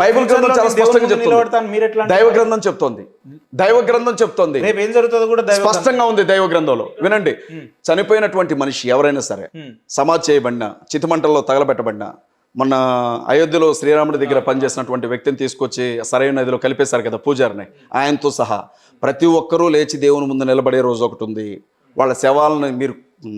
Bible గ్రంథం చాలా స్పష్టంగా చెప్తుంది. దైవ గ్రంథం చెప్తోంది ఏం జరుగుతుందో కూడా స్పష్టంగా ఉంది దైవ గ్రంథంలో. వినండి, చనిపోయినటువంటి మనిషి ఎవరైనా సరే సమాధి చేయబడిన, చితిమంటల్లో తగలబెట్టబడిన, మొన్న అయోధ్యలో శ్రీరాముడి దగ్గర పనిచేసినటువంటి వ్యక్తిని తీసుకొచ్చి సరైన నదిలో కలిపేశారు కదా పూజారిని, ఆయనతో సహా ప్రతి ఒక్కరూ లేచి దేవుని ముందు నిలబడే రోజు ఒకటి ఉంది. వాళ్ళ శవాలను మీరు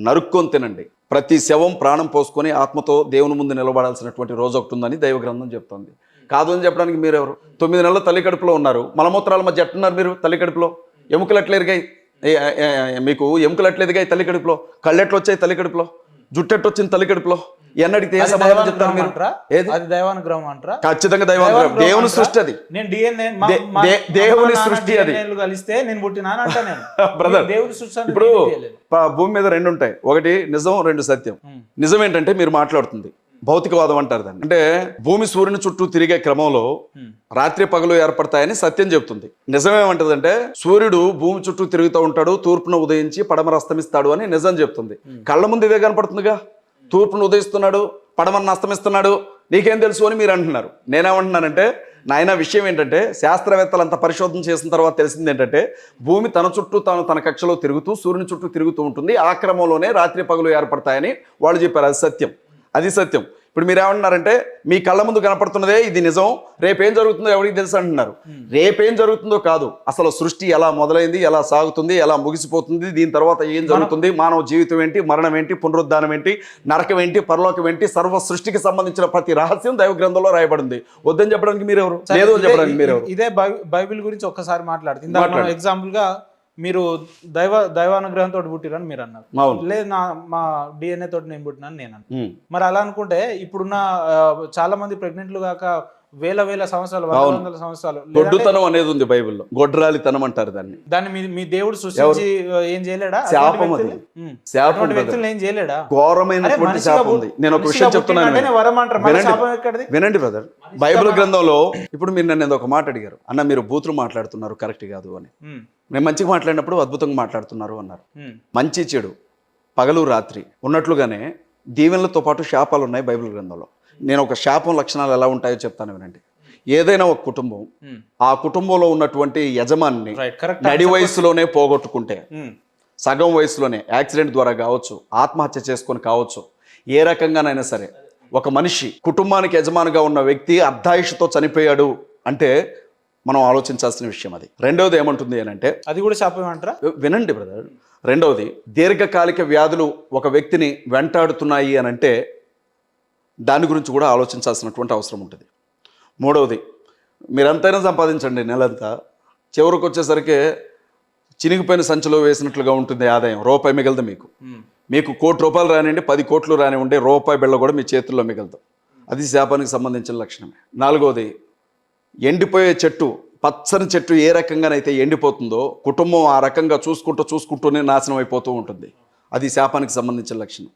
నరుక్కొని తినండి. ప్రతి శవం ప్రాణం పోసుకొని ఆత్మతో దేవుని ముందు నిలబడాల్సినటువంటి రోజు ఒకటి ఉందని దైవ గ్రంథం చెప్తుంది. కాదు అని చెప్పడానికి మీరెవరు? 9 నెలలు తల్లి కడుపులో ఉన్నారు, మలమూత్రాల మధ్య ఎట్టున్నారు మీరు? తల్లి కడుపులో ఎముకలు ఎట్లా ఎరిగాయి? మీకు ఎముకలు ఎట్లా ఎదిగాయి తల్లి కడుపులో? కళ్ళెట్లు వచ్చాయి తల్లి కడుపులో? జుట్టెట్టు వచ్చింది తల్లి కడుపులో? ఎన్నడిగితే ఏ సమాధానం చెప్తారు మీరు? దైవానుగ్రహం అంటారా? ఖచ్చితంగా దైవానుగ్రహం. దేవుని సృష్టి అది, దేవుని సృష్టి అది. కలిస్తే నేను పుట్టినా అంటా నేను బ్రదర్. దేవుడి సృష్టి. ఇప్పుడు భూమి మీద 2 ఉంటాయి, ఒకటి నిజం, 2 సత్యం. నిజం ఏంటంటే మీరు మాట్లాడుతుంది భౌతికవాదం అంటారు దాన్ని. అంటే భూమి సూర్యుని చుట్టూ తిరిగే క్రమంలో రాత్రి పగలు ఏర్పడతాయని సత్యం చెప్తుంది. నిజమేమంటదంటే సూర్యుడు భూమి చుట్టూ తిరుగుతూ ఉంటాడు, తూర్పున ఉదయించి పడమర అస్తమిస్తాడు అని నిజం చెప్తుంది. కళ్ళ ముందు ఇదే కనపడుతుందిగా, తూర్పును ఉదయిస్తున్నాడు, పడమరను అస్తమిస్తున్నాడు, నీకేం తెలుసు అని మీరు అంటున్నారు. నేనేమంటున్నానంటే నాయన విషయం ఏంటంటే శాస్త్రవేత్తలు అంత పరిశోధన చేసిన తర్వాత తెలిసింది ఏంటంటే భూమి తన చుట్టూ తన కక్షలో తిరుగుతూ సూర్యుని చుట్టూ తిరుగుతూ ఉంటుంది. ఆ క్రమంలోనే రాత్రి పగలు ఏర్పడతాయని వాళ్ళు చెప్పారు. అది సత్యం, అది సత్యం. ఇప్పుడు మీరు ఏమంటున్నారంటే మీ కళ్ళ ముందు కనపడుతున్నదే ఇది నిజం, రేపేం జరుగుతుందో ఎవరికి తెలుసు అంటున్నారు. రేపేం జరుగుతుందో కాదు, అసలు సృష్టి ఎలా మొదలైంది, ఎలా సాగుతుంది, ఎలా ముగిసిపోతుంది, దీని తర్వాత ఏం జరుగుతుంది, మానవ జీవితం ఏంటి, మరణం ఏంటి, పునరుద్ధానం ఏంటి, నరకం ఏంటి, పరలోకం ఏంటి, సర్వ సృష్టికి సంబంధించిన ప్రతి రహస్యం దైవ గ్రంథంలో రాయబడింది. వద్దని చెప్పడానికి మీరెవరు? లేదు అని చెప్పడానికి మీరెవరు? ఇదే బైబిల్ గురించి ఒక్కసారి మాట్లాడుతుంది. ఎగ్జాంపుల్ గా మీరు దైవానుగ్రహంతో పుట్టిరని మీరు అన్నారు. లేదు మా DNA తోటి నేను పుట్టినాను నేను అన్నా. మరి అలా అనుకుంటే ఇప్పుడున్న చాలా మంది ప్రెగ్నెంట్లు కాక వేల సంవత్సరాలు, 100 సంవత్సరాలు గొడ్డుతనం అనేది ఉంది బైబిల్లో. గొడ్రాలితనం అంటారు దాన్ని. దాన్ని మీ దేవుడు సృష్టించి ఏం చేయలేడా? శాపం అది, శాపం ఏం చేయలేడా? ఘోరమైనటువంటి శాపం ఉంది. నేను ఒక విషయం చెప్తున్నాను, వినండి బ్రదర్. బైబిల్ గ్రంథంలో ఇప్పుడు మీరు నన్ను ఒక మాట అడిగారు, అన్న మీరు బూతులు మాట్లాడుతున్నారు కరెక్ట్ కాదు అని. నేను మంచిగా మాట్లాడినప్పుడు అద్భుతంగా మాట్లాడుతున్నారు అన్నారు. మంచి చెడు, పగలు రాత్రి ఉన్నట్లుగానే దీవెనలతో పాటు శాపాలు ఉన్నాయి బైబిల్ గ్రంథంలో. నేను ఒక శాపం లక్షణాలు ఎలా ఉంటాయో చెప్తాను వినండి. ఏదైనా ఒక కుటుంబం ఆ కుటుంబంలో ఉన్నటువంటి యజమాని నడి వయసులోనే పోగొట్టుకుంటే, సగం వయసులోనే యాక్సిడెంట్ ద్వారా కావచ్చు, ఆత్మహత్య చేసుకొని కావచ్చు, ఏ రకంగానైనా సరే ఒక మనిషి కుటుంబానికి యజమానిగా ఉన్న వ్యక్తి అర్ధాయుషుతో చనిపోయాడు అంటే మనం ఆలోచించాల్సిన విషయం అది. రెండవది ఏమంటుంది అని అంటే, అది కూడా శాపం అంటారా? వినండి బ్రదర్. రెండవది, దీర్ఘకాలిక వ్యాధులు ఒక వ్యక్తిని వెంటాడుతున్నాయి అని అంటే దాని గురించి కూడా ఆలోచించాల్సినటువంటి అవసరం ఉంటుంది. మూడవది, మీరంతైనా సంపాదించండి నెలంతా, చివరికి వచ్చేసరికి చినిగిపోయిన సంచిలో వేసినట్లుగా ఉంటుంది ఆదాయం, రూపాయి మిగలదు మీకు. మీకు ₹1,00,00,000 రానివ్వండి, 10 కోట్లు రానివ్వండి, రూపాయి బిళ్ళ కూడా మీ చేతుల్లో మిగలదు. అది శాపానికి సంబంధించిన లక్షణమే. నాలుగవది, ఎండిపోయే చెట్టు, పచ్చని చెట్టు ఏ రకంగానైతే ఎండిపోతుందో కుటుంబం ఆ రకంగా చూసుకుంటూనే నాశనం అయిపోతూ ఉంటుంది. అది శాపానికి సంబంధించిన లక్షణం.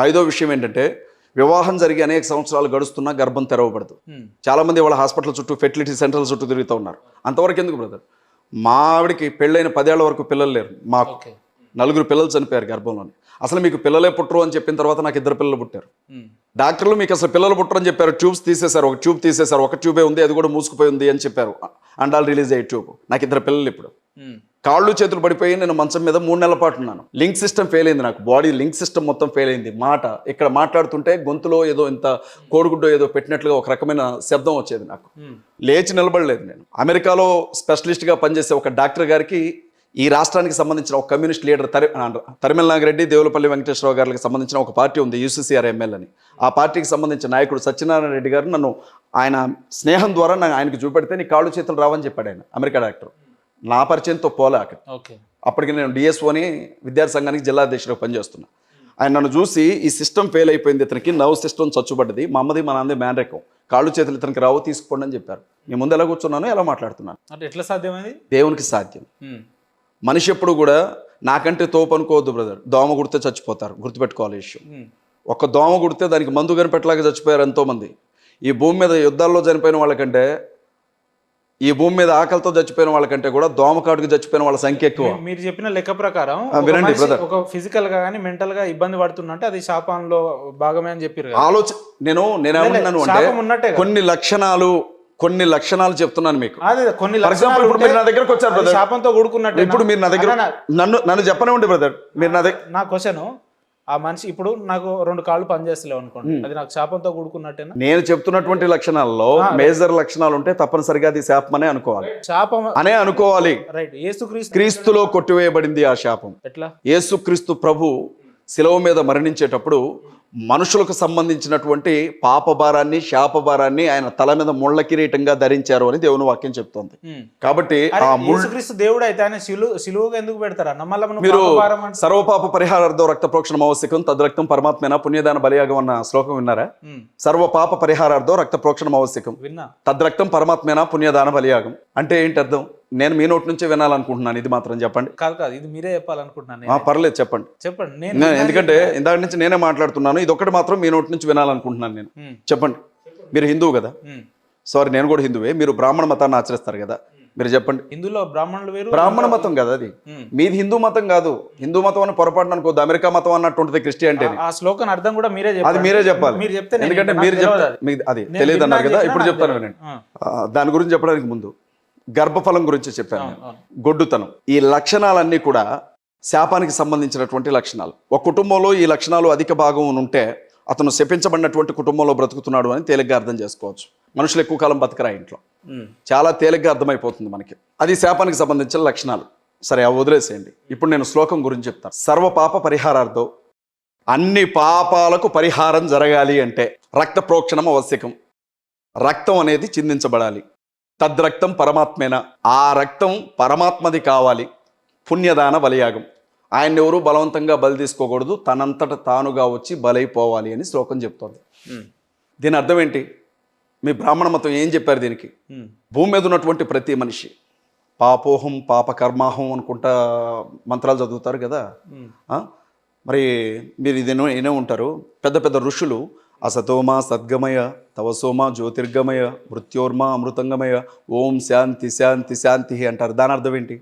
ఐదో విషయం ఏంటంటే వివాహం జరిగి అనేక సంవత్సరాలు గడుస్తున్నా గర్భం తెరవబడదు. చాలా మంది వాళ్ళ హాస్పిటల్ చుట్టూ, ఫెర్టిలిటీ సెంటర్ల చుట్టూ తిరుగుతూ ఉన్నారు. అంతవరకు ఎందుకు బ్రదర్? మా ఆవిడకి పెళ్ళైన 10 ఏళ్ల వరకు పిల్లలు లేరు, మాకు 4 పిల్లలు చనిపోయారు గర్భంలోనే. అసలు మీకు పిల్లలే పుట్టరు అని చెప్పిన తర్వాత నాకు 2 పిల్లలు పుట్టారు. డాక్టర్లు మీకు అసలు పిల్లలు పుట్టరు అని చెప్పారు, ట్యూబ్స్ తీసేశారు, ఒక ట్యూబ్ తీసేశారు, ఒక ట్యూబే ఉంది, అది కూడా మూసుకుపోయి ఉంది అని చెప్పారు. అండాలు రిలీజ్ అయ్యే ట్యూబ్. నాకు 2 పిల్లలు. ఇప్పుడు కాళ్ళు చేతులు పడిపోయి నేను మంచం మీద 3 నెలల పాటు ఉన్నాను. లింక్ సిస్టమ్ ఫెయిల్ అయింది, నాకు బాడీ లింక్ సిస్టమ్ మొత్తం ఫెయిల్ అయింది. మాట ఇక్కడ మాట్లాడుతుంటే గొంతులో ఏదో ఇంత కోడిగుడ్డో ఏదో పెట్టినట్లుగా ఒక రకమైన శబ్దం వచ్చేది. నాకు లేచి నిలబడలేదు. నేను అమెరికాలో స్పెషలిస్ట్గా పనిచేసే ఒక డాక్టర్ గారికి ఈ రాష్ట్రానికి సంబంధించిన ఒక కమ్యూనిస్ట్ లీడర్ తరిమెల నాగిరెడ్డి, దేవులపల్లి వెంకటేశ్వరరావు గారికి సంబంధించిన ఒక పార్టీ ఉంది, UCCR ML అని. ఆ పార్టీకి సంబంధించిన నాయకుడు సత్యనారాయణ రెడ్డి గారు నన్ను ఆయన స్నేహం ద్వారా ఆయనకు చూపెడితే నీ కాళ్ళు చేతులు రావని చెప్పాడు ఆయన, అమెరికా డాక్టర్. నా పరిచయంతో పోలేక అప్పటికి నేను DSOని విద్యార్థి సంఘానికి జిల్లా అధ్యక్షుడిగా పనిచేస్తున్నా. ఆయన నన్ను చూసి ఈ సిస్టమ్ ఫెయిల్ అయిపోయింది, ఇతనికి నర్వ్ సిస్టమ్ చచ్చుబడ్డది, మా అమ్మది మా నాన్నది మేనరేకం, కాళ్ళు చేతులు ఇతనికి రావు, తీసుకోండి అని చెప్పారు. మీ ముందు ఎలా కూర్చున్నాను, ఎలా మాట్లాడుతున్నాను. అంటే ఎట్లా సాధ్యమైంది? దేవునికి సాధ్యం. మనిషి ఎప్పుడు కూడా నాకంటే తోపు అనుకోవద్దు బ్రదర్. దోమ కుడితే చచ్చిపోతారు, గుర్తుపెట్టుకోవాలి విషయం. ఒక దోమ కుడితే దానికి మందు కనిపెట్టలాగా చచ్చిపోయారు ఎంతోమంది. ఈ భూమి మీద యుద్ధాల్లో చనిపోయిన వాళ్ళకంటే, ఈ భూమి మీద ఆకలితో చచ్చిపోయిన వాళ్ళకంటే కూడా దోమకాటుకు చచ్చిపోయిన వాళ్ళ సంఖ్య ఎక్కువ. మీరు చెప్పిన లెక్క ప్రకారం వినండి బ్రదర్, ఒక ఫిజికల్ గా కానీ మెంటల్ గా ఇబ్బంది పడుతున్నట్టే అది శాపంలో భాగమే అని చెప్పారు. నేనేమన్నాను అంటే కొన్ని లక్షణాలు కొన్ని లక్షణాలు చెప్తున్నాను మీకు. అదే కొన్ని ఫర్ ఎగ్జాంపుల్ ఇప్పుడు మీరు నా దగ్గరకు వచ్చారు బ్రదర్, శాపంతో కూడుకున్నట్టు. ఇప్పుడు మీరు నా దగ్గర నన్ను చెప్పనివ్వండి బ్రదర్. మీరు నా దగ్గర, నా క్వశ్చన్, ఆ మనిషి ఇప్పుడు నాకు 2 కాళ్ళు పనిచేస్తలేవు అనుకోండి, అది నాకు శాపంతో కూడుకున్నట్టేనా? నేను చెప్తున్నటువంటి లక్షణాల్లో మేజర్ లక్షణాలు ఉంటే తప్పనిసరిగా అది శాపం అనే అనుకోవాలి. శాపం అనే అనుకోవాలి. రైట్. యేసుక్రీస్తు క్రీస్తులో కొట్టివేయబడింది ఆ శాపం. ఎట్లా? యేసుక్రీస్తు ప్రభు శిలువ మీద మరణించేటప్పుడు మనుషులకు సంబంధించినటువంటి పాప భారాన్ని, శాప భారాన్ని ఆయన తల మీద ముళ్ళ కిరీటంగా ధరించారు అని దేవుని వాక్యం చెప్తోంది. కాబట్టి ఆ యేసుక్రీస్తు దేవుడు అయితే ఆయన సిలువగా ఎందుకు పెడతారా? మీరు సర్వపాప పరిహారార్థం రక్త ప్రోక్షణం ఆవశ్యకం, తద్రక్తం పరమాత్మేన పుణ్యదాన బలియాగం అన్న శ్లోకం విన్నారా? సర్వపాప పరిహారార్థం రక్త ప్రోక్షణం ఆవశ్యకం, విన్నా. తద్రక్తం పరమాత్మేన పుణ్యదాన బలియాగం అంటే ఏంటి అర్థం? నేను మీ నోటి నుంచే వినాలనుకుంటున్నాను, ఇది మాత్రం చెప్పండి. కాదు, ఇది మీరే చెప్పాలనుకుంటున్నాను. పర్లేదు చెప్పండి. ఎందుకంటే ఇందాక నుంచి నేనే మాట్లాడుతున్నాను, ఇది ఒకటి మాత్రం మీ నోటి నుంచి వినాలనుకుంటున్నాను నేను. చెప్పండి. మీరు హిందువు కదా? సారీ, నేను కూడా హిందువే. మీరు బ్రాహ్మణ మతాన్ని ఆచరిస్తారు కదా, మీరు చెప్పండి. హిందువులో బ్రాహ్మణులు వేరు, బ్రాహ్మణ మతం కదా అది. మీది హిందూ మతం కాదు. హిందూ మతం అని పొరపాటున అనుకోద్దు, అమెరికా మతం అన్నట్టు ఉంటుంది క్రిస్టియానిటీ. ఆ శ్లోకం అర్థం కూడా మీరే చెప్పాలి. అది మీరే చెప్పాలి. మీరు చెప్తే, ఎందుకంటే మీరు చెప్తారు, అది తెలియదు అన్నారు కదా. ఇప్పుడు చెప్తాను వినండి. దాని గురించి చెప్పడానికి ముందు గర్భఫలం గురించి చెప్పాను, గొడ్డుతనం. ఈ లక్షణాలన్నీ కూడా శాపానికి సంబంధించినటువంటి లక్షణాలు. ఒక కుటుంబంలో ఈ లక్షణాలు అధిక భాగం ఉంటే అతను శపించబడినటువంటి కుటుంబంలో బ్రతుకుతున్నాడు అని తేలిగ్గా అర్థం చేసుకోవచ్చు. మనుషులు ఎక్కువ కాలం బతకరా ఇంట్లో, చాలా తేలిగ్గా అర్థమైపోతుంది మనకి. అది శాపానికి సంబంధించిన లక్షణాలు. సరే, అవి వదిలేసేయండి. ఇప్పుడు నేను శ్లోకం గురించి చెప్తాను. సర్వపాప పరిహారార్థం, అన్ని పాపాలకు పరిహారం జరగాలి అంటే రక్త ప్రోక్షణం ఆవశ్యకం. రక్తం అనేది చిందించబడాలి. తద్రక్తం పరమాత్మేన, ఆ రక్తం పరమాత్మది కావాలి. పుణ్యదాన బలియాగం, ఆయన ఎవరు బలవంతంగా బలి తీసుకోకూడదు, తనంతట తానుగా వచ్చి బలైపోవాలి అని శ్లోకం చెప్తోంది. దీని అర్థం ఏంటి? మీ బ్రాహ్మణ మతం ఏం చెప్పారు దీనికి? భూమి మీద ఉన్నటువంటి ప్రతి మనిషి పాపోహం పాపకర్మాహం అనుకుంటా మంత్రాలు చదువుతారు కదా. మరి మీరు ఇది ఏనే ఉంటారు, పెద్ద పెద్ద ఋషులు అసతోమా సద్గమయ, తవసోమా జ్యోతిర్గమయ, మృత్యోర్మా అమృతంగమయ, ఓం శాంతి శాంతి శాంతి అంటారు. దాని అర్థం ఏంటి?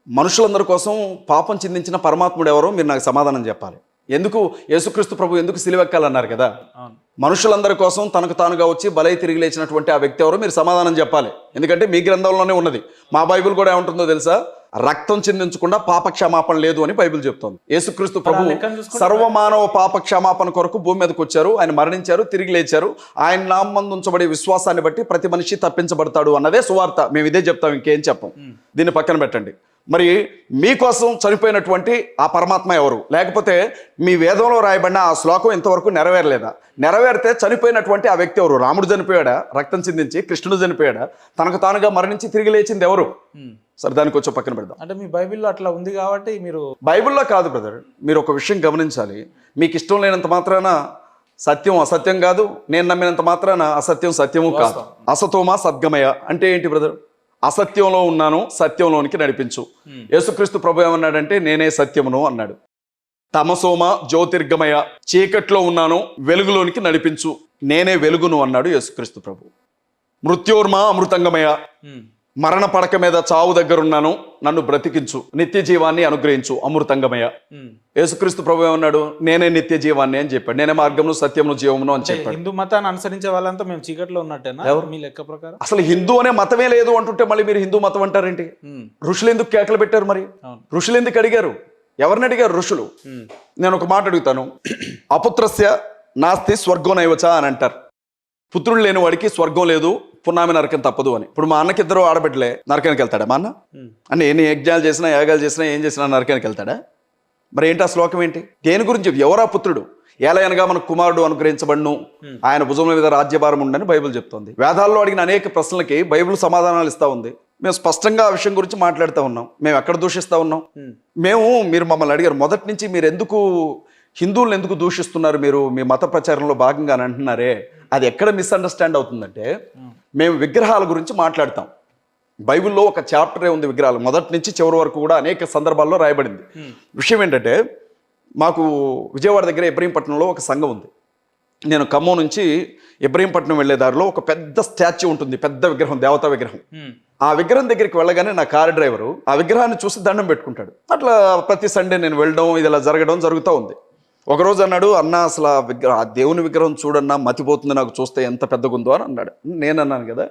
మనుషులందరి కోసం పాపం చిందించిన పరమాత్ముడు ఎవరో మీరు నాకు సమాధానం చెప్పాలి. ఎందుకు యేసుక్రీస్తు ప్రభు ఎందుకు సిలువెక్కాలన్నారు కదా? మనుషులందరి కోసం తనకు తానుగా వచ్చి బలై తిరిగి లేచినటువంటి ఆ వ్యక్తి ఎవరో మీరు సమాధానం చెప్పాలి. ఎందుకంటే మీ గ్రంథంలోనే ఉన్నది. మా బైబిల్ కూడా ఏముంటుందో తెలుసా? రక్తం చిందించకుండా పాప క్షమాపణ లేదు అని బైబిల్ చెప్తోంది. యేసుక్రీస్తు ప్రభు సర్వమానవ పాప క్షమాపణ కొరకు భూమి మీదకి వచ్చారు, ఆయన మరణించారు, తిరిగి లేచారు. ఆయన నామందు ఉంచబడే విశ్వాసాన్ని బట్టి ప్రతి మనిషి తప్పించబడతాడు అన్నదే సువార్త. మేము ఇదే చెప్తాం, ఇంకేం చెప్పం. దీన్ని పక్కన పెట్టండి. మరి మీకోసం చనిపోయినటువంటి ఆ పరమాత్మ ఎవరు? లేకపోతే మీ వేదంలో రాయబడిన ఆ శ్లోకం ఇంతవరకు నెరవేరలేదా? నెరవేరితే చనిపోయినటువంటి ఆ వ్యక్తి ఎవరు? రాముడు చనిపోయాడా రక్తం చిందించి? కృష్ణుడు చనిపోయాడా తనకు తానుగా మరణించి తిరిగి లేచింది ఎవరు? సరే, దానికి వచ్చి పక్కన పెడదాం. అంటే మీ బైబిల్లో అట్లా ఉంది కాబట్టి మీరు బైబిల్లో కాదు బ్రదర్. మీరు ఒక విషయం గమనించాలి. మీకు ఇష్టం లేనంత మాత్రాన సత్యం అసత్యం కాదు, నేను నమ్మినంత మాత్రాన అసత్యం సత్యము కాదు. అసతోమా సద్గమయ అంటే ఏంటి బ్రదర్? అసత్యంలో ఉన్నాను, సత్యంలోనికి నడిపించు. యేసుక్రీస్తు ప్రభు ఏమన్నాడంటే నేనే సత్యమును అన్నాడు. తమసోమ జ్యోతిర్గమయ, చీకట్లో ఉన్నాను, వెలుగులోనికి నడిపించు, నేనే వెలుగును అన్నాడు యేసుక్రీస్తు ప్రభు. మృత్యోర్మా అమృతంగమయ, మరణ పడక మీద చావు దగ్గరున్నాను, నన్ను బ్రతికించు, నిత్య జీవాన్ని అనుగ్రహించు, అమృతంగమయ. యేసుక్రీస్తు ప్రభు ఏమన్నాడు? నేనే నిత్య జీవాన్ని అని చెప్పాడు. నేనే మార్గమును సత్యమును జీవమును అని చెప్పాడు. హిందూ మతాన్ని అనుసరించే వాళ్ళంతా మేము చీకట్లో ఉన్నట్టేనా ఎవరు మీ లెక్క ప్రకారం? అసలు హిందూ అనే మతమే లేదు అంటుంటే మళ్ళీ మీరు హిందూ మతం అంటారేంటి? ఋషులు ఎందుకు కేకలు పెట్టారు? మరి ఋషులు ఎందుకు అడిగారు? ఎవరిని అడిగారు ఋషులు? నేను ఒక మాట అడుగుతాను. అపుత్రస్య నాస్తి స్వర్గో నైవచ అని అంటారు. పుత్రుడు లేని వాడికి స్వర్గం లేదు, పున్నామి నరకం తప్పదు అని. ఇప్పుడు మా అన్నకి ఇద్దరు ఆడబిడ్డలే, నరకానికి వెళ్తాడా మా అన్న? అంటే ఎన్ని యజ్ఞాలు చేసినా యాగాలు చేసినా ఏం చేసినా నరకానికి వెళ్తాడా? మరి ఏంటి ఆ శ్లోకం ఏంటి? దేని గురించి? ఎవరా పుత్రుడు? ఏలయనగా మన కుమారుడు అనుగ్రహించబడును, ఆయన భుజముల మీద రాజ్యభారం ఉండని బైబిల్ చెప్తోంది. వేదాల్లో అడిగిన అనేక ప్రశ్నలకి బైబిల్ సమాధానాలు ఇస్తా ఉంది. మేము స్పష్టంగా ఆ విషయం గురించి మాట్లాడుతూ ఉన్నాం. మేము ఎక్కడ దూషిస్తూ ఉన్నాం? మీరు మమ్మల్ని అడిగారు మొదటి నుంచి, మీరు ఎందుకు హిందువులను ఎందుకు దూషిస్తున్నారు మీరు మీ మత ప్రచారంలో భాగంగా అని అంటున్నారే, అది ఎక్కడ మిస్అండర్స్టాండ్ అవుతుందంటే, మేము విగ్రహాల గురించి మాట్లాడతాం. బైబిల్లో ఒక చాప్టరే ఉంది విగ్రహాలు, మొదటి నుంచి చివరి వరకు కూడా అనేక సందర్భాల్లో రాయబడింది. విషయం ఏంటంటే, మాకు విజయవాడ దగ్గర ఇబ్రహీంపట్నంలో ఒక సంఘం ఉంది. నేను ఖమ్మం నుంచి ఇబ్రహీంపట్నం వెళ్లే దారిలో ఒక పెద్ద స్టాచ్యూ ఉంటుంది, పెద్ద విగ్రహం, దేవతా విగ్రహం. ఆ విగ్రహం దగ్గరికి వెళ్ళగానే నా కారు డ్రైవరు ఆ విగ్రహాన్ని చూసి దండం పెట్టుకుంటాడు. అట్లా ప్రతి సండే నేను వెళ్ళడం, ఇది ఇలా జరగడం జరుగుతూ ఉంది. ఒకరోజు అన్నాడు, అన్న అసలు ఆ దేవుని విగ్రహం చూడన్నా మతిపోతుంది నాకు చూస్తే ఎంత పెద్దగా ఉందో అని అన్నాడు. నేను అన్నాను కదా,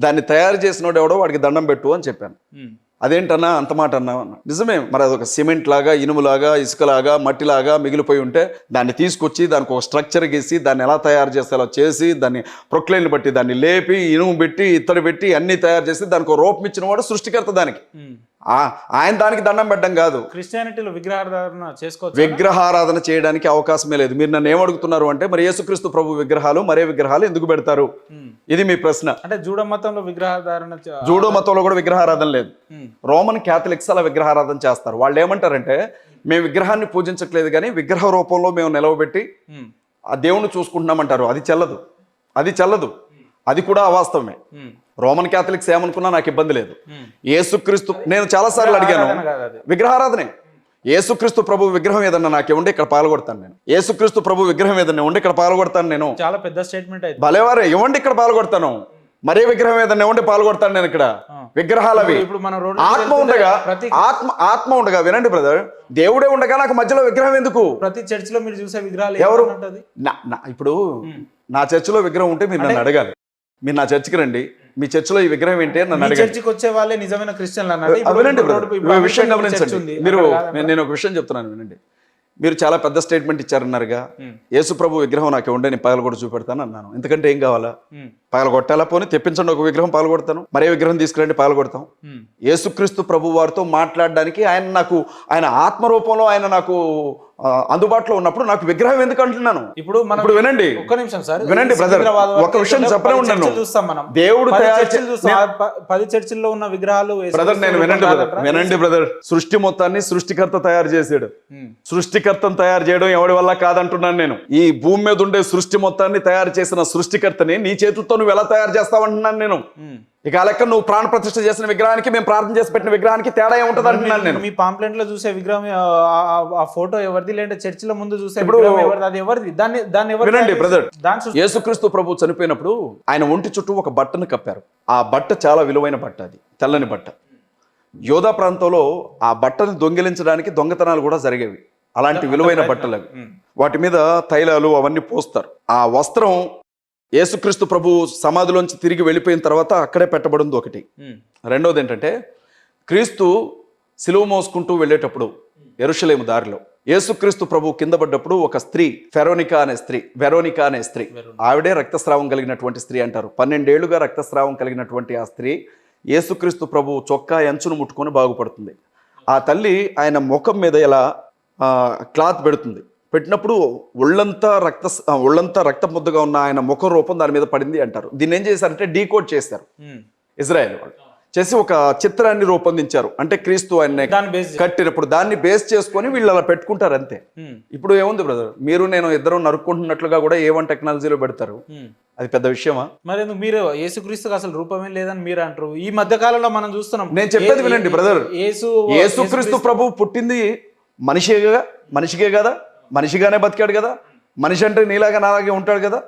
దాన్ని తయారు చేసినోడు ఎవడో వాడికి దండం పెట్టు అని చెప్పాను. అదేంటన్నా అంత మాట అన్నావు అన్న. నిజమే, మరి అదొక సిమెంట్ లాగా, ఇనుములాగా, ఇసుకలాగా, మట్టిలాగా మిగిలిపోయి ఉంటే దాన్ని తీసుకొచ్చి దానికి ఒక స్ట్రక్చర్ గీసి దాన్ని ఎలా తయారు చేస్తే అలా చేసి దాన్ని ప్రొక్లైన్లు బట్టి దాన్ని లేపి ఇనుము పెట్టి ఇత్తడి పెట్టి అన్ని తయారు చేసి దానికి ఒక రూపం ఇచ్చిన వాడు సృష్టికర్త. దానికి ఆయన దానికి దండం పెట్టడం కాదు. క్రిస్టియానిటీలో విగ్రహారాధన చేసుకోవచ్చు, విగ్రహారాధన చేయడానికి అవకాశమే లేదు. మీరు నన్ను ఏమడుగుతున్నారు అంటే, మరి యేసుక్రీస్తు ప్రభు విగ్రహాలు మరే విగ్రహాలు ఎందుకు పెడతారు, ఇది మీ ప్రశ్న. అంటే జూడో మతంలో విగ్రహారాధన, జూడో మతంలో కూడా విగ్రహారాధన లేదు. రోమన్ క్యాథలిక్స్ అలా విగ్రహారాధన చేస్తారు. వాళ్ళు ఏమంటారంటే, మేము విగ్రహాన్ని పూజించట్లేదు కానీ విగ్రహ రూపంలో మేము నిలవబెట్టి ఆ దేవుణ్ణి చూసుకుంటున్నామంటారు. అది చెల్లదు, అది చెల్లదు, అది కూడా అవాస్తవమే. రోమన్ క్యాథలిక్స్ ఏమనుకున్నా నాకు ఇబ్బంది లేదు. యేసుక్రీస్తు, నేను చాలాసార్లు అడిగాను, విగ్రహారాధనే. యేసుక్రీస్తు ప్రభు విగ్రహం ఏదన్నా నాకు ఇవ్వండి, ఇక్కడ పాల్గొడతాను నేను. యేసుక్రీస్తు ప్రభు విగ్రహం ఏదన్నా ఉండి ఇక్కడ పాల్గొడతాను నేను. చాలా పెద్ద స్టేట్మెంట్ అయితే. భలేవారే, ఇవ్వండి ఇక్కడ పాల్గొడతాను. మరే విగ్రహం ఏదన్నా ఇవ్వండి పాల్గొడతాను నేను. ఇక్కడ విగ్రహాలు అవి ఆత్మ ఉండగా, ఆత్మ ఉండగా, వినండి బ్రదర్, దేవుడే ఉండగా నాకు మధ్యలో విగ్రహం ఎందుకు? ప్రతి చర్చ్ లో మీరు చూసే విగ్రహాలు ఎవరు? ఇప్పుడు నా చర్చిలో విగ్రహం ఉంటే మీరు నన్ను అడగాలి. మీరు నా చర్చికి రండి, మీ చర్చిలో ఈ విగ్రహం ఏంటి అని నన్ను అడగాలి. చర్చికి వచ్చే వాళ్ళే నిజమైన క్రిస్టియన్లు అన్నారు. వినండి, విషయం గమనించండి. మీరు, నేను ఒక విషయం చెప్తున్నాను వినండి. మీరు చాలా పెద్ద స్టేట్మెంట్ ఇచ్చారన్నారుగా, యేసు ప్రభు విగ్రహం నాకు ఉండే నేను పగల కూడా చూపెడతాను అన్నాను. ఎందుకంటే ఏం కావాలా? పగల కొట్టాలా? పోనీ తెప్పించండి ఒక విగ్రహం, పాల్గొడతాను. మరే విగ్రహం తీసుకురండి, పాల్గొడతాం. యేసుక్రీస్తు ప్రభు వారితో మాట్లాడడానికి ఆయన ఆత్మరూపంలో ఆయన నాకు అందుబాటులో ఉన్నప్పుడు నాకు విగ్రహం ఎందుకు అంటున్నాను? ఇప్పుడు వినండి, ఒక్క నిమిషం సార్, వినండి బ్రదర్, ఒక విషయం చెప్పనే ఉన్నాను. దేవుడు 10 చర్చిల్లో ఉన్న విగ్రహాలు బ్రదర్, నేను వినండి బ్రదర్, సృష్టి మొత్తాన్ని సృష్టికర్త తయారు చేసాడు. సృష్టికర్తను తయారు చేయడం ఎవరి వల్ల కాదంటున్నాను నేను. ఈ భూమి మీద ఉండే సృష్టి మొత్తాన్ని తయారు చేసిన సృష్టికర్తని నీ చేతులతో నువ్వు ఎలా తయారు చేస్తావంటున్నాను నేను. ఇక ఆ లెక్క నువ్వు ప్రాణ ప్రతిష్ఠ చేసిన విగ్రహానికి, మేము ప్రార్థన చేసి పెట్టిన విగ్రహానికి తేడా ఏముంటుంది అంటున్నాను నేను. మీ పాంప్లెంట్ లో చూసే విగ్రహం, ఆ ఫోటో ఎవరిది, లేదంటే చర్చిలో ముందు చూసే విగ్రహం ఎవరిది, అది ఎవరిది? దాన్ని వినండి బ్రదర్, యేసుక్రీస్తు ప్రభు చనిపోయినప్పుడు ఆయన ఒంటి చుట్టూ ఒక బట్టను కప్పారు. ఆ బట్ట చాలా విలువైన బట్ట, అది తెల్లని బట్ట. యోధా ప్రాంతంలో ఆ బట్టను దొంగిలించడానికి దొంగతనాలు కూడా జరిగేవి. అలాంటి విలువైన బట్టలు అవి. వాటి మీద తైలాలు అవన్నీ పోస్తారు. ఆ వస్త్రం యేసుక్రీస్తు ప్రభు సమాధిలోంచి తిరిగి వెళ్ళిపోయిన తర్వాత అక్కడే పెట్టబడింది ఒకటి. రెండోది ఏంటంటే, క్రీస్తు సిలువ మోసుకుంటూ వెళ్ళేటప్పుడు యెరూషలేము దారిలో యేసుక్రీస్తు ప్రభు కింద పడ్డప్పుడు ఒక స్త్రీ, వెరోనికా అనే స్త్రీ, ఆవిడే రక్తస్రావం కలిగినటువంటి స్త్రీ అంటారు. 12 ఏళ్లుగా రక్తస్రావం కలిగినటువంటి ఆ స్త్రీ యేసుక్రీస్తు ప్రభు చొక్కా అంచును ముట్టుకొని బాగుపడుతుంది. ఆ తల్లి ఆయన ముఖం మీద ఇలా క్లాత్ పెడుతుంది. పెట్టినప్పుడు ఒళ్ళంతా రక్త ముద్దగా ఉన్న ఆయన ముఖ రూపం దాని మీద పడింది అంటారు. దీన్ని ఏం చేశారంటే డీకోడ్ చేశారు ఇజ్రాయెల్ వాళ్ళు. చేసి ఒక చిత్రాన్ని రూపొందించారు. అంటే క్రీస్తు ఆయన కట్టినప్పుడు దాన్ని బేస్ చేసుకొని వీళ్ళు అలా పెట్టుకుంటారు అంతే. ఇప్పుడు ఏముంది బ్రదర్, మీరు నేను ఇద్దరం నరుక్కుంటున్నట్లుగా కూడా A1 టెక్నాలజీలో పెడతారు. అది పెద్ద విషయమా? మరి మీరు యేసుక్రీస్తుకి అసలు రూపమే లేదని మీరు అంటారు. ఈ మధ్య కాలంలో మనం చూస్తున్నాం. నేను చెప్పేది వినండి బ్రదర్, యేసుక్రీస్తు ప్రభు పుట్టింది మనిషికే కదా, మనిషిగానే బతికాడు కదా. మనిషి అంటే నీలాగా నాలాగే ఉంటాడు కదా.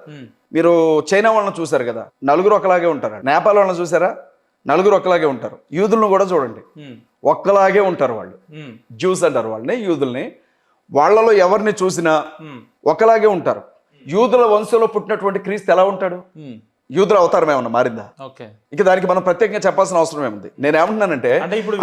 మీరు చైనా వాళ్ళని చూసారు కదా, నలుగురు ఒకలాగే ఉంటారు. నేపాల్ వాళ్ళని చూసారా, నలుగురు ఒకలాగే ఉంటారు. యూదులను కూడా చూడండి, ఒక్కలాగే ఉంటారు వాళ్ళు. జ్యూస్ అంటారు వాళ్ళని, యూదుల్ని. వాళ్ళలో ఎవరిని చూసినా ఒకలాగే ఉంటారు. యూదుల వంశంలో పుట్టినటువంటి క్రీస్తు ఎలా ఉంటాడు? యూదుల అవతారం ఏమన్నా మారిందా? ఇక దానికి మనం ప్రత్యేకంగా చెప్పాల్సిన అవసరం ఏముంది? నేను ఏమంటున్నానంటే,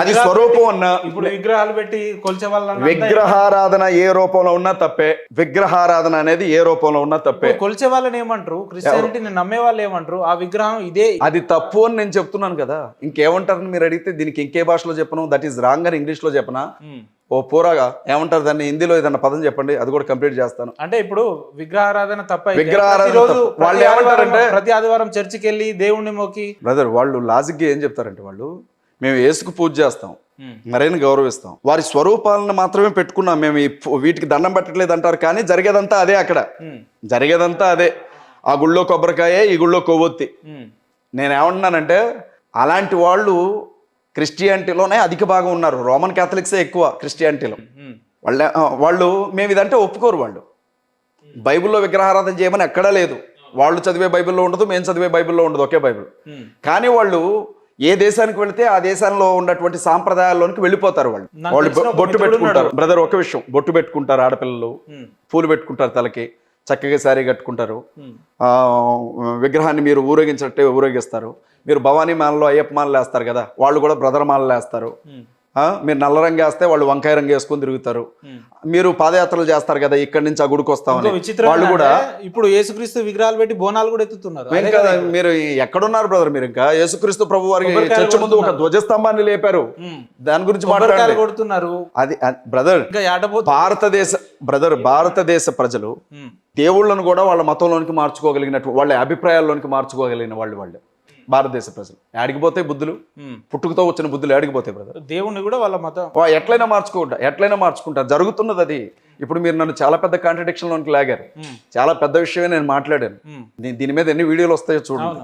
అది స్వరూపం అన్నా, ఇప్పుడు విగ్రహాలు పెట్టి కొలిచే వాళ్ళ విగ్రహారాధన ఏ రూపంలో ఉన్నా తప్పే. విగ్రహారాధన అనేది ఏ రూపంలో ఉన్నా తప్పే. కొలిచే వాళ్ళని ఏమంటారు? క్రిస్టియానిటీని నమ్మే వాళ్ళు ఏమంటారు? ఆ విగ్రహం ఇదే, అది తప్పు అని నేను చెప్తున్నాను కదా. ఇంకేమంటారని మీరు అడిగితే దీనికి ఇంకే భాషలో చెప్పను, దట్ ఈస్ రాంగ్ అని ఇంగ్లీష్ లో చెప్పనా? ఓ పూరాగా ఏమంటారు దాన్ని, హిందీలో ఏదన్నా పదం చెప్పండి, అది కూడా కంప్లీట్ చేస్తాను. అంటే ఇప్పుడు విగ్రహారాధన తప్ప, వాళ్ళు ఏమంటారంటే ప్రతి ఆదివారం చర్చికి వెళ్ళి దేవుణ్ణి మొక్కి, బ్రదర్ వాళ్ళు లాజిక్గా ఏం చెప్తారంటే, వాళ్ళు మేము యేసుకు పూజ చేస్తాం, మరైనా గౌరవిస్తాం, వారి స్వరూపాలను మాత్రమే పెట్టుకున్నాం, మేము వీటికి దండం పెట్టట్లేదు అంటారు. కానీ జరిగేదంతా అదే, అక్కడ జరిగేదంతా అదే. ఆ గుళ్ళో కొబ్బరికాయ, ఈ గుళ్ళో కొవ్వొత్తి. నేనేమంటున్నానంటే, అలాంటి వాళ్ళు క్రిస్టియానిటీలోనే అధిక భాగం ఉన్నారు. రోమన్ క్యాథలిక్సే ఎక్కువ క్రిస్టియానిటీలో. వాళ్ళు మేము ఇదంటే ఒప్పుకోరు. వాళ్ళు బైబిల్లో విగ్రహారాధన చేయమని ఎక్కడా లేదు. వాళ్ళు చదివే బైబిల్లో ఉండదు, మేము చదివే బైబిల్లో ఉండదు, ఒకే బైబిల్. కానీ వాళ్ళు ఏ దేశానికి వెళితే ఆ దేశంలో ఉన్నటువంటి సాంప్రదాయాల్లోనికి వెళ్ళిపోతారు వాళ్ళు. నాకు వాళ్ళు తెలిసిన ఒక బొట్టు మిత్రుడు పెట్టుకుంటారు బ్రదర్, ఒక విషయం, బొట్టు పెట్టుకుంటారు ఆడపిల్లలు, పూలు పెట్టుకుంటారు తలకి, చక్కగా శారీ కట్టుకుంటారు, విగ్రహాన్ని మీరు ఊరేగించినట్టే ఊరేగిస్తారు. మీరు భవానీ మాలలో అయ్యప్ప మాలలు వేస్తారు కదా, వాళ్ళు కూడా బ్రదర్ మాలలు వేస్తారు. మీరు నల్ల రంగు వేస్తే వాళ్ళు వంకాయ రంగు వేసుకొని తిరుగుతారు. మీరు పాదయాత్రలు చేస్తారు కదా, ఇక్కడి నుంచి ఆ గుడికి వస్తామని, వాళ్ళు కూడా ఇప్పుడు యేసుక్రీస్తు విగ్రహాలు పెట్టి బోనాలు కూడా ఎత్తుతున్నారు. మీరు ఎక్కడున్నారు బ్రదర్? మీరు ఇంకా యేసుక్రీస్తు ప్రభు వారికి చర్చ ముందు ఒక ధ్వజస్తంభాన్ని లేపారు, దాని గురించి కొడుతున్నారు. అది బ్రదర్, భారతదేశ ప్రజలు దేవుళ్ళను కూడా వాళ్ళ మతంలోనికి మార్చుకోగలిగినట్టు, వాళ్ళ అభిప్రాయాల్లోనికి మార్చుకోగలిగిన వాళ్ళు భారతదేశ ప్రజలు. ఆడికిపోతాయి బుద్ధులు, పుట్టుకతో వచ్చిన బుద్ధులు ఆడికిపోతాయి బ్రదర్. దేవుణ్ణి కూడా వాళ్ళ మతం ఎట్లయినా మార్చుకుంటారు. జరుగుతున్నది అది. ఇప్పుడు మీరు నన్ను చాలా పెద్ద కాంట్రడిక్షన్ లోనికి లాగారు. చాలా పెద్ద విషయమే నేను మాట్లాడాను. దీని మీద ఎన్ని వీడియోలు వస్తాయో చూడండి.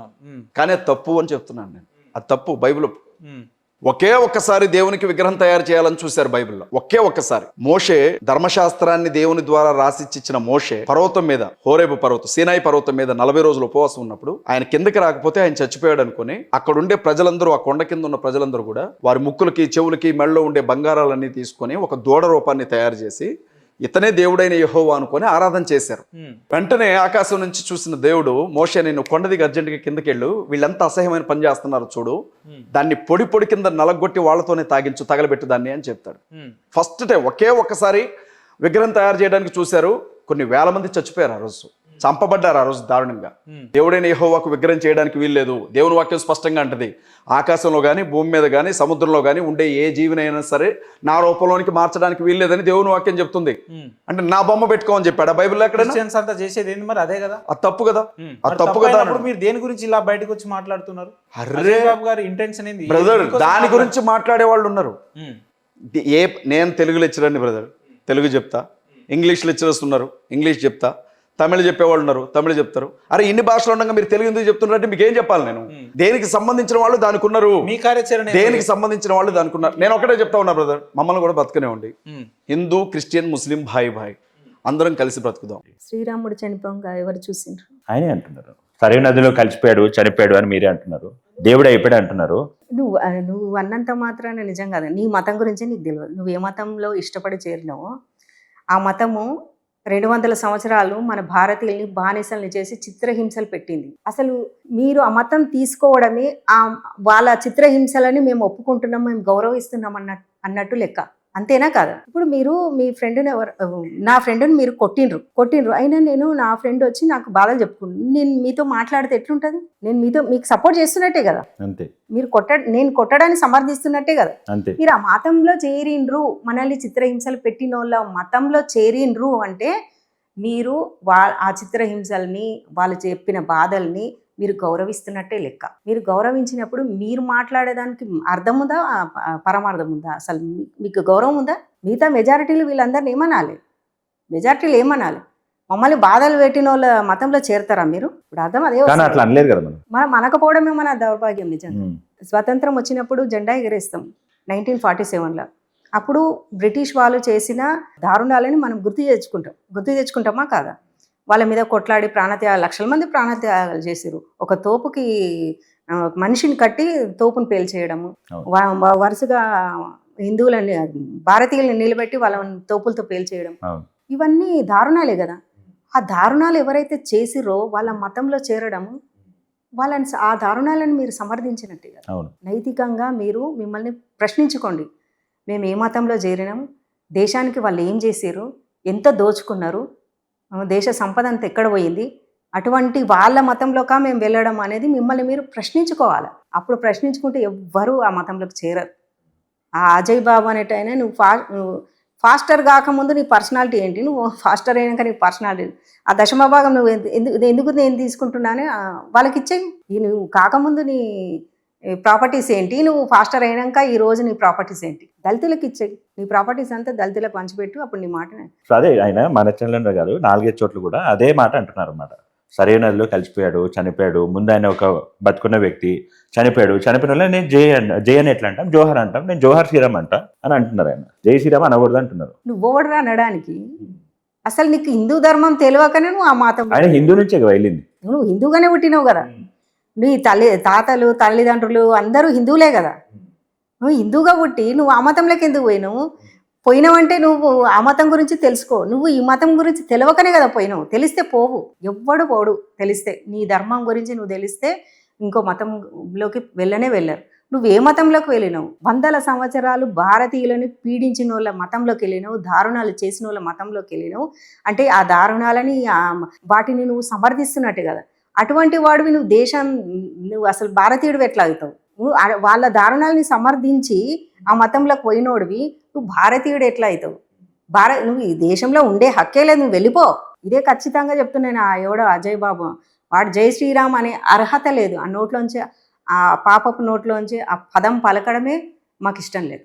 కానీ అది తప్పు అని చెప్తున్నాను నేను. అది తప్పు. బైబిల్ ఒకే ఒక్కసారి దేవునికి విగ్రహం తయారు చేయాలని చూశారు బైబిల్లో. ఒకే ఒక్కసారి మోషే ధర్మశాస్త్రాన్ని దేవుని ద్వారా రాసిచ్చిచ్చిన మోషే పర్వతం మీద, హోరేబు పర్వతం, సీనాయి పర్వతం మీద 40 రోజులు ఉపవాసం ఉన్నప్పుడు ఆయన కిందకి రాకపోతే ఆయన చచ్చిపోయాడు అనుకుని అక్కడుండే ప్రజలందరూ, ఆ కొండ కింద ఉన్న ప్రజలందరూ కూడా వారి ముక్కులకి, చెవులకి, మెడలో ఉండే బంగారాలన్నీ తీసుకొని ఒక దూడ రూపాన్ని తయారు చేసి ఇతనే దేవుడైన యెహోవా అనుకొని ఆరాధన చేశారు. వెంటనే ఆకాశం నుంచి చూసిన దేవుడు, మోషే నేను కొండ దిగి అర్జెంటుగా కిందకెళ్ళు, వీళ్ళంతా అసహ్యమైన పని చేస్తున్నారు చూడు, దాన్ని పొడి కింద నలగొట్టి వాళ్ళతోనే తాగించు, తగలబెట్టు దాన్ని అని చెప్తాడు. ఫస్ట్ టైం ఒకే ఒక్కసారి విగ్రహం తయారు చేయడానికి చూశారు. కొన్ని వేల మంది చచ్చిపోయారు ఆ రోజు, చంపబడ్డారు ఆ రోజు దారుణంగా. దేవుడైన యెహోవాకు విగ్రహం చేయడానికి వీల్లేదు. దేవుని వాక్యం స్పష్టంగా అంటది, ఆకాశంలో కానీ, భూమి మీద కానీ, సముద్రంలో కానీ ఉండే ఏ జీవినైనా సరే నా రూపంలోనికి మార్చడానికి వీల్లేదని దేవుని వాక్యం చెప్తుంది. అంటే నా బొమ్మ పెట్టుకోమని చెప్పాడు బైబిల్ ఎక్కడ? అంతా చేసేది ఏంది మరి? అదే కదా, అది తప్పు కదా. అది తప్పు కదా. మీరు దేని గురించి ఇలా బయటకు వచ్చి మాట్లాడుతున్నారు? బాబు గారి ఇంటెన్షన్ ఏంది బ్రదర్? దాని గురించి మాట్లాడే వాళ్ళు ఉన్నారు. నేను తెలుగు లెక్చరర్ని బ్రదర్, తెలుగు చెప్తా. ఇంగ్లీష్ లెక్చరర్స్ ఉన్నారు, ఇంగ్లీష్ చెప్తా. తమిళ చెప్పేవాళ్ళు ఉన్నారు, తమిళ చెప్తారు. అరే ఇన్ని భాషలు ఉండగా మీరు తెలుగు ఎందుకు చెప్తున్నారంటే మీకు ఏం చెప్పాలి నేను? దేనికి సంబంధించిన వాళ్ళు దానికి ఉన్నారు, మీ కార్యాచరణ దేనికి సంబంధించిన వాళ్ళు దానికి ఉన్నారు. నేను ఒకటే చెప్తా ఉన్నా బ్రదర్, మమ్మల్ని కూడా బతకనే ఉండి, హిందూ, క్రిస్టియన్, ముస్లిం భాయ్ అందరం కలిసి బ్రతుకుదాం. శ్రీరాముడు చనిపోగా ఎవరు చూసిండ్రు? ఆయనే అంటున్నారు. సరైన నదిలో కలిసిపోయాడు, చనిపోయాడు అని మీరే అంటున్నారు. దేవుడు అయిపోయాడు అంటున్నారు. నువ్వు అన్నంత మాత్రాన నిజం కాదు. నీ మతం గురించి నీకు తెలియదు. నువ్వు ఏ మతంలో ఇష్టపడి చేరినావో ఆ మతము 200 సంవత్సరాలు మన భారతీయుల్ని బానిసల్ని చేసి చిత్రహింసలు పెట్టింది. అసలు మీరు ఆ మతం తీసుకోవడమే వాళ్ళ చిత్రహింసలని మేము ఒప్పుకుంటున్నాం, మేము గౌరవిస్తున్నాం అన్నట్టు లెక్క. అంతేనా కాదా? ఇప్పుడు మీరు మీ ఫ్రెండ్ని నా ఫ్రెండ్ని మీరు కొట్టిండ్రు అయినా నేను నా ఫ్రెండ్ వచ్చి నాకు బాధలు చెప్పుకుంటాను. నేను మీతో మాట్లాడితే ఎట్లుంటుంది? నేను మీకు సపోర్ట్ చేస్తున్నట్టే కదా. అంతే. మీరు నేను కొట్టడాన్ని సమర్థిస్తున్నట్టే కదా. అంతే. మీరు ఆ మతంలో చేరిండ్రు, మనల్ని చిత్రహింసలు పెట్టిన వాళ్ళ మతంలో చేరిండ్రు అంటే మీరు ఆ చిత్రహింసల్ని, వాళ్ళు చెప్పిన బాధల్ని మీరు గౌరవిస్తున్నట్టే లెక్క. మీరు గౌరవించినప్పుడు మీరు మాట్లాడేదానికి అర్థం ఉందా, పరమార్థం ఉందా? అసలు మీకు గౌరవం ఉందా? మిగతా మెజారిటీలు వీళ్ళందరినీ ఏమనాలి? మెజారిటీలు ఏమనాలి? మమ్మల్ని బాధలు పెట్టిన వాళ్ళ మతంలో చేరతారా మీరు? ఇప్పుడు అర్థం అదే. అట్లా అనలేదు కదా మనం అనకపోవడమే మన దౌర్భాగ్యం. నిజంగా స్వతంత్రం వచ్చినప్పుడు జెండా ఎగరేస్తాం 1947లో. అప్పుడు బ్రిటిష్ వాళ్ళు చేసిన దారుణాలని మనం గుర్తు తెచ్చుకుంటామా కాదా? వాళ్ళ మీద కొట్లాడి లక్షల మంది ప్రాణత్యాగాలు చేశారు. ఒక తోపుకి మనిషిని కట్టి తోపును పేల్చేయడము, వరుసగా హిందువులని, భారతీయులను నిలబెట్టి వాళ్ళని తోపులతో పేల్చేయడం, ఇవన్నీ దారుణాలే కదా. ఆ దారుణాలు ఎవరైతే చేసిరో వాళ్ళ మతంలో చేరడము, వాళ్ళని ఆ దారుణాలను మీరు సమర్థించినట్టే కదా. నైతికంగా మీరు మిమ్మల్ని ప్రశ్నించుకోండి. మేము ఏ మతంలో చేరినాము, దేశానికి వాళ్ళు ఏం చేశారు, ఎంత దోచుకున్నారు, దేశ సంపద అంతా ఎక్కడ పోయింది, అటువంటి వాళ్ళ మతంలోకా మేము వెళ్ళడం అనేది మిమ్మల్ని మీరు ప్రశ్నించుకోవాలి. అప్పుడు ప్రశ్నించుకుంటే ఎవ్వరూ ఆ మతంలోకి చేరరు. ఆ అజయ్ బాబు అనేటైనా నువ్వు ఫాస్టర్ కాకముందు నీ పర్సనాలిటీ ఏంటి, నువ్వు ఫాస్టర్ అయినాక నీ పర్సనాలిటీ, ఆ దశమభాగం నువ్వు ఎందుకు నేను తీసుకుంటున్నాను వాళ్ళకి ఇచ్చేయి. నువ్వు కాకముందు నీ ప్రాపర్టీస్ ఏంటి, నువ్వు ఫాస్టర్ అయినాక ఈ రోజు నీ ప్రాపర్టీస్ ఏంటి, దళితులకు ఇచ్చేయి. నీ ప్రాపర్టీస్ అంతా దళితులకు పంచిపెట్టు, అప్పుడు నీ మాట. అదే ఆయన మన ఛానల్లో కాదు 4-5 చోట్ల కూడా అదే మాట అంటున్నారు అన్నమాట. సరైన నదిలో కలిసిపోయాడు, చనిపోయాడు. ముందు ఆయన ఒక బతుకున్న వ్యక్తి చనిపోయిన వల్ల నేను జై అని ఎట్లా అంటాం, జోహర్ అంటాం, నేను జోహర్ శ్రీరామ్ అంటా అని అంటున్నారు. ఆయన జై శ్రీరామ్ అనకూడదు అంటున్నారు. నువ్వు ఓడరా అనడానికి అసలు నీకు హిందూ ధర్మం తెలియకనే నువ్వు ఆ మతం. ఆయన హిందూ నుంచే వెళ్ళింది. నువ్వు హిందూగానే పుట్టినావు కదా. నీ తాతలు తల్లిదండ్రులు అందరూ హిందువులే కదా. నువ్వు హిందువుగా పుట్టి నువ్వు ఆ మతంలోకి ఎందుకు పోయినావు? పోయినావంటే నువ్వు ఆ మతం గురించి తెలుసుకో. నువ్వు ఈ మతం గురించి తెలియకనే కదా పోయినావు. తెలిస్తే పోవు, ఎవ్వడు పోడు. తెలిస్తే నీ ధర్మం గురించి నువ్వు తెలిస్తే ఇంకో మతంలోకి వెళ్ళరు. నువ్వు ఏ మతంలోకి వెళ్ళినావు? వందల సంవత్సరాలు భారతీయులను పీడించిన వాళ్ళ మతంలోకి వెళ్ళినావు, దారుణాలు చేసిన వాళ్ళ మతంలోకి వెళ్ళినావు. అంటే ఆ దారుణాలని వాటిని నువ్వు సమర్థిస్తున్నట్టు కదా. అటువంటి వాడివి నువ్వు అసలు భారతీయుడివి ఎట్లా అవుతావు? నువ్వు వాళ్ళ దారుణాలని సమర్థించి ఆ మతంలోకి పోయినోడివి నువ్వు భారతీయుడు ఎట్లా అవుతావు? నువ్వు ఈ దేశంలో ఉండే హక్కే లేదు, నువ్వు వెళ్ళిపో. ఇదే ఖచ్చితంగా చెప్తున్నాను. ఎవడో అజయ్ బాబు వాడు జై శ్రీరామ్ అనే అర్హత లేదు. ఆ నోట్లోంచి, ఆ పాపపు నోట్లోంచి ఆ పదం పలకడమే మాకు ఇష్టం లేదు.